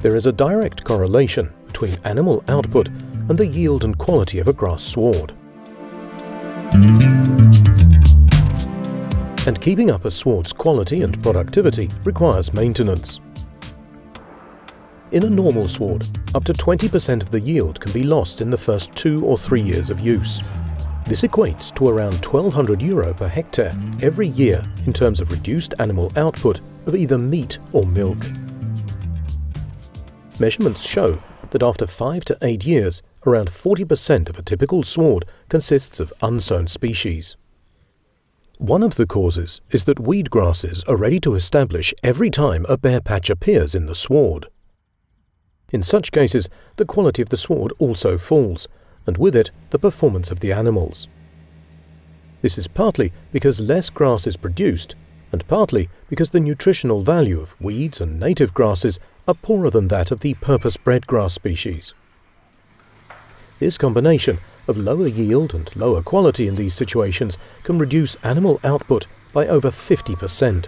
There is a direct correlation between animal output and the yield and quality of a grass sward. And keeping up a sward's quality and productivity requires maintenance. In a normal sward, up to 20% of the yield can be lost in the first 2 or 3 years of use. This equates to around €1,200 per hectare every year in terms of reduced animal output of either meat or milk. Measurements show that after 5 to 8 years, around 40% of a typical sward consists of unsown species. One of the causes is that weed grasses are ready to establish every time a bare patch appears in the sward. In such cases, the quality of the sward also falls, and with it, the performance of the animals. This is partly because less grass is produced, and partly because the nutritional value of weeds and native grasses are poorer than that of the purpose-bred grass species. This combination of lower yield and lower quality in these situations can reduce animal output by over 50%.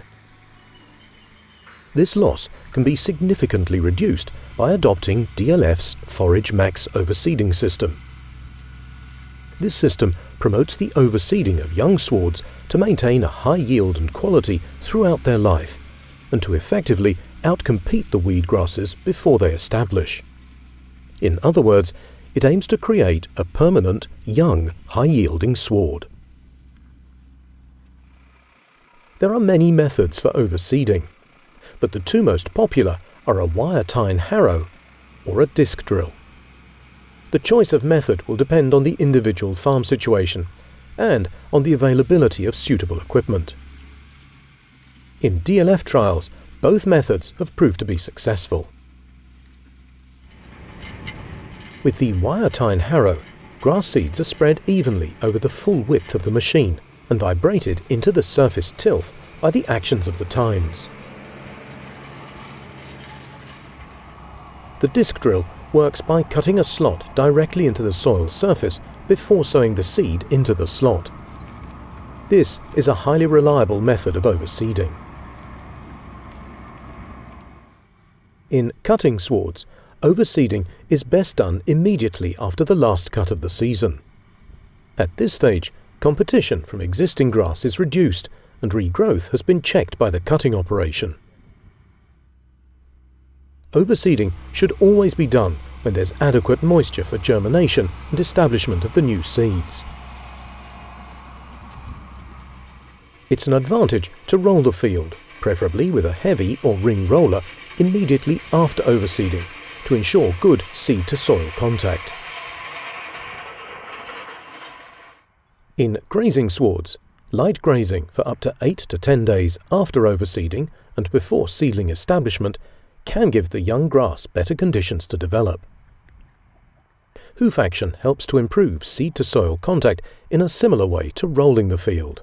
This loss can be significantly reduced by adopting DLF's Forage Max overseeding system. This system promotes the overseeding of young swards to maintain a high yield and quality throughout their life, and to effectively outcompete the weed grasses before they establish. In other words, it aims to create a permanent, young, high-yielding sward. There are many methods for overseeding, but the two most popular are a wire-tine harrow or a disc drill. The choice of method will depend on the individual farm situation and on the availability of suitable equipment. In DLF trials, both methods have proved to be successful. With the wire-tine harrow, grass seeds are spread evenly over the full width of the machine and vibrated into the surface tilth by the actions of the tines. The disc drill works by cutting a slot directly into the soil surface before sowing the seed into the slot. This is a highly reliable method of overseeding. In cutting swards, overseeding is best done immediately after the last cut of the season. At this stage, competition from existing grass is reduced and regrowth has been checked by the cutting operation. Overseeding should always be done when there's adequate moisture for germination and establishment of the new seeds. It's an advantage to roll the field, preferably with a heavy or ring roller, immediately after overseeding to ensure good seed-to-soil contact. In grazing swards, light grazing for up to 8 to 10 days after overseeding and before seedling establishment can give the young grass better conditions to develop. Hoof action helps to improve seed-to-soil contact in a similar way to rolling the field.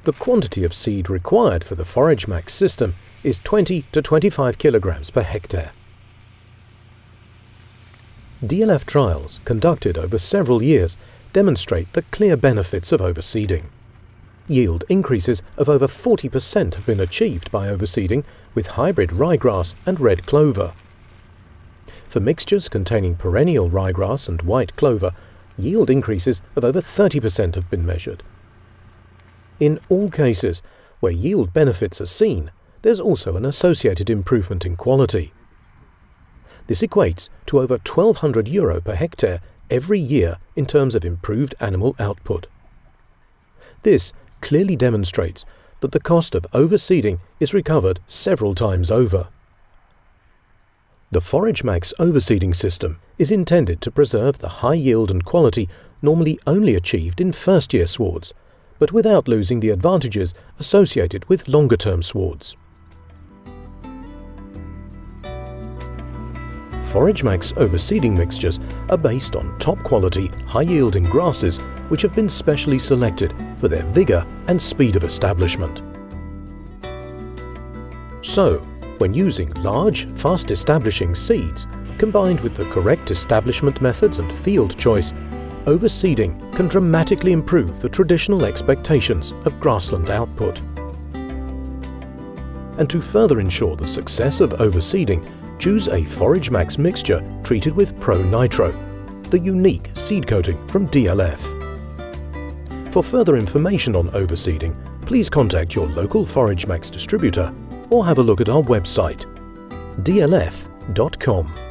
The quantity of seed required for the Forage Max system is 20 to 25 kilograms per hectare. DLF trials conducted over several years demonstrate the clear benefits of overseeding. Yield increases of over 40% have been achieved by overseeding with hybrid ryegrass and red clover. For mixtures containing perennial ryegrass and white clover, yield increases of over 30% have been measured. In all cases where yield benefits are seen, there's also an associated improvement in quality. This equates to over €1,200 per hectare every year in terms of improved animal output. This clearly demonstrates that the cost of overseeding is recovered several times over. The Forage Max overseeding system is intended to preserve the high yield and quality normally only achieved in first-year swards, but without losing the advantages associated with longer-term swards. Forage Max overseeding mixtures are based on top-quality, high-yielding grasses which have been specially selected for their vigour and speed of establishment. So, when using large, fast-establishing seeds, combined with the correct establishment methods and field choice, overseeding can dramatically improve the traditional expectations of grassland output. And to further ensure the success of overseeding, choose a Forage Max mixture treated with ProNitro, the unique seed coating from DLF. For further information on overseeding, please contact your local Forage Max distributor or have a look at our website, dlf.com.